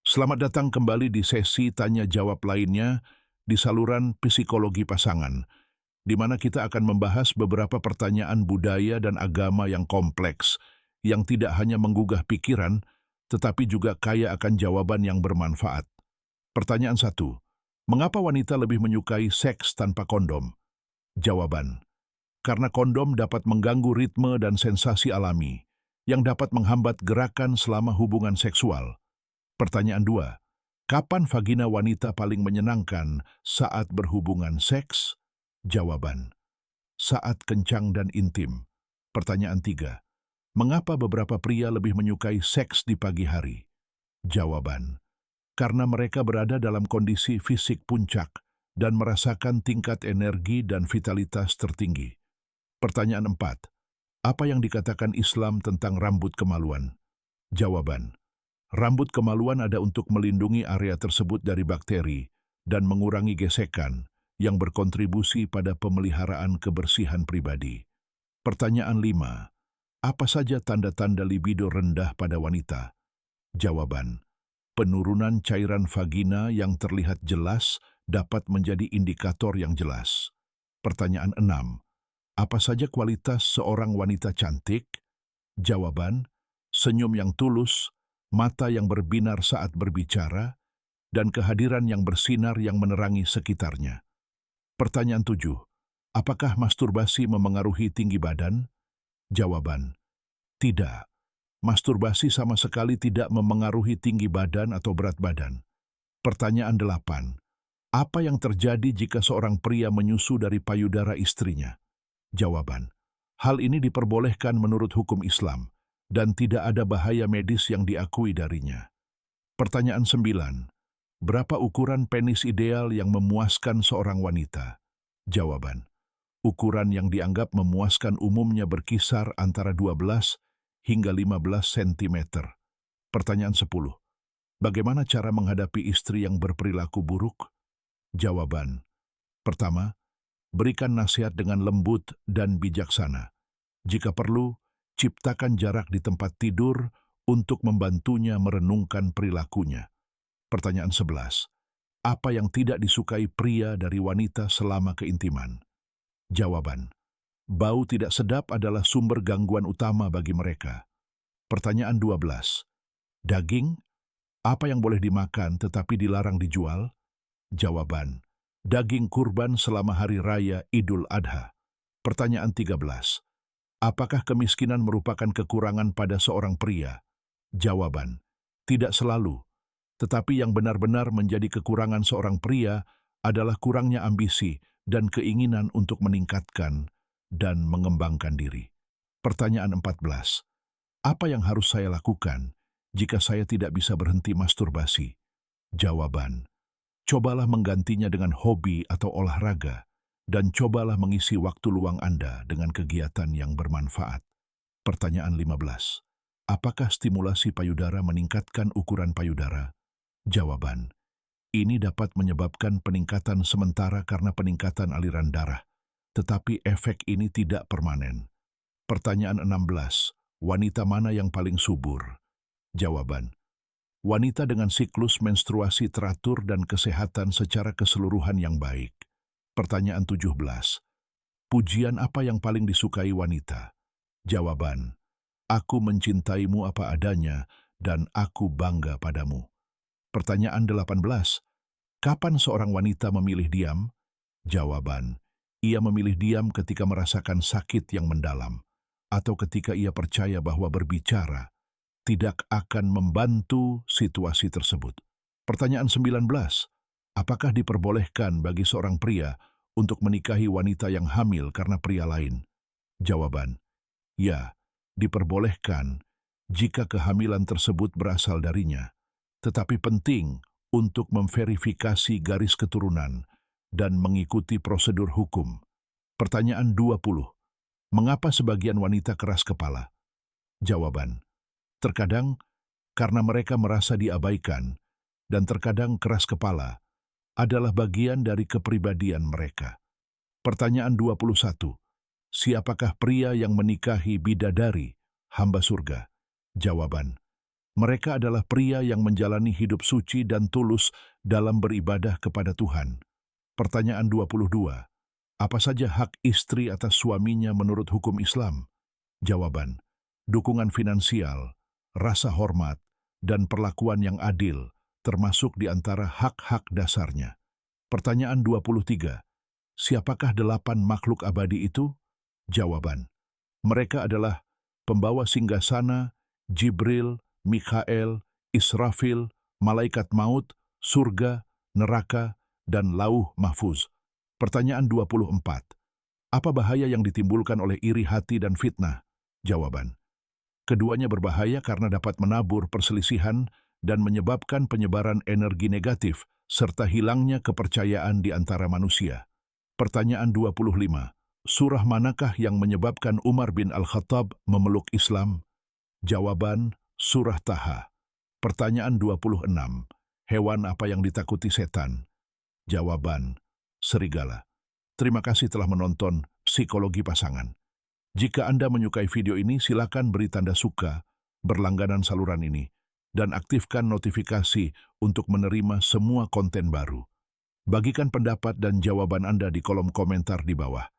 Selamat datang kembali di sesi tanya-jawab lainnya di saluran psikologi pasangan, di mana kita akan membahas beberapa pertanyaan budaya dan agama yang kompleks, yang tidak hanya menggugah pikiran, tetapi juga kaya akan jawaban yang bermanfaat. Pertanyaan 1. Mengapa wanita lebih menyukai seks tanpa kondom? Jawaban. Karena kondom dapat mengganggu ritme dan sensasi alami, yang dapat menghambat gerakan selama hubungan seksual. Pertanyaan 2. Kapan vagina wanita paling menyenangkan saat berhubungan seks? Jawaban. Saat kencang dan intim. Pertanyaan 3. Mengapa beberapa pria lebih menyukai seks di pagi hari? Jawaban. Karena mereka berada dalam kondisi fisik puncak dan merasakan tingkat energi dan vitalitas tertinggi. Pertanyaan 4. Apa yang dikatakan Islam tentang rambut kemaluan? Jawaban. Rambut kemaluan ada untuk melindungi area tersebut dari bakteri dan mengurangi gesekan yang berkontribusi pada pemeliharaan kebersihan pribadi. Pertanyaan 5. Apa saja tanda-tanda libido rendah pada wanita? Jawaban. Penurunan cairan vagina yang terlihat jelas dapat menjadi indikator yang jelas. Pertanyaan 6. Apa saja kualitas seorang wanita cantik? Jawaban. Senyum yang tulus, mata yang berbinar saat berbicara, dan kehadiran yang bersinar yang menerangi sekitarnya. Pertanyaan 7. Apakah masturbasi memengaruhi tinggi badan? Jawaban. Tidak. Masturbasi sama sekali tidak memengaruhi tinggi badan atau berat badan. Pertanyaan 8. Apa yang terjadi jika seorang pria menyusu dari payudara istrinya? Jawaban. Hal ini diperbolehkan menurut hukum Islam, dan tidak ada bahaya medis yang diakui darinya. Pertanyaan 9. Berapa ukuran penis ideal yang memuaskan seorang wanita? Jawaban. Ukuran yang dianggap memuaskan umumnya berkisar antara 12 hingga 15 cm. Pertanyaan 10. Bagaimana cara menghadapi istri yang berperilaku buruk? Jawaban. Pertama, berikan nasihat dengan lembut dan bijaksana. Jika perlu, ciptakan jarak di tempat tidur untuk membantunya merenungkan perilakunya. Pertanyaan 11. Apa yang tidak disukai pria dari wanita selama keintiman? Jawaban. Bau tidak sedap adalah sumber gangguan utama bagi mereka. Pertanyaan 12. Daging? Apa yang boleh dimakan tetapi dilarang dijual? Jawaban. Daging kurban selama hari raya Idul Adha. Pertanyaan 13. Apakah kemiskinan merupakan kekurangan pada seorang pria? Jawaban. Tidak selalu. Tetapi yang benar-benar menjadi kekurangan seorang pria adalah kurangnya ambisi dan keinginan untuk meningkatkan dan mengembangkan diri. Pertanyaan 14. Apa yang harus saya lakukan jika saya tidak bisa berhenti masturbasi? Jawaban. Cobalah menggantinya dengan hobi atau olahraga, dan cobalah mengisi waktu luang Anda dengan kegiatan yang bermanfaat. Pertanyaan 15. Apakah stimulasi payudara meningkatkan ukuran payudara? Jawaban. Ini dapat menyebabkan peningkatan sementara karena peningkatan aliran darah, tetapi efek ini tidak permanen. Pertanyaan 16. Wanita mana yang paling subur? Jawaban. Wanita dengan siklus menstruasi teratur dan kesehatan secara keseluruhan yang baik. Pertanyaan 17. Pujian apa yang paling disukai wanita? Jawaban. Aku mencintaimu apa adanya dan aku bangga padamu. Pertanyaan 18. Kapan seorang wanita memilih diam? Jawaban. Ia memilih diam ketika merasakan sakit yang mendalam, atau ketika ia percaya bahwa berbicara tidak akan membantu situasi tersebut. Pertanyaan 19. Apakah diperbolehkan bagi seorang pria untuk menikahi wanita yang hamil karena pria lain? Jawaban. Ya, diperbolehkan jika kehamilan tersebut berasal darinya, tetapi penting untuk memverifikasi garis keturunan dan mengikuti prosedur hukum. Pertanyaan 20. Mengapa sebagian wanita keras kepala? Jawaban. Terkadang karena mereka merasa diabaikan, dan terkadang keras kepala adalah bagian dari kepribadian mereka. Pertanyaan 21. Siapakah pria yang menikahi bidadari, hamba surga? Jawaban. Mereka adalah pria yang menjalani hidup suci dan tulus dalam beribadah kepada Tuhan. Pertanyaan 22. Apa saja hak istri atas suaminya menurut hukum Islam? Jawaban: dukungan finansial, rasa hormat, dan perlakuan yang adil, termasuk di antara hak-hak dasarnya. Pertanyaan 23. Siapakah 8 makhluk abadi itu? Jawaban: mereka adalah pembawa singgasana, Jibril, Mikael, Israfil, malaikat maut, surga, neraka, dan lauh mahfuz. Pertanyaan 24. Apa bahaya yang ditimbulkan oleh iri hati dan fitnah? Jawaban: keduanya berbahaya karena dapat menabur perselisihan dan menyebabkan penyebaran energi negatif serta hilangnya kepercayaan di antara manusia. Pertanyaan 25. Surah manakah yang menyebabkan Umar bin Al-Khattab memeluk Islam? Jawaban: Surah Taha. Pertanyaan 26. Hewan apa yang ditakuti setan? Jawaban: serigala. Terima kasih telah menonton Psikologi Pasangan. Jika Anda menyukai video ini, silakan beri tanda suka, berlangganan saluran ini, dan aktifkan notifikasi untuk menerima semua konten baru. Bagikan pendapat dan jawaban Anda di kolom komentar di bawah.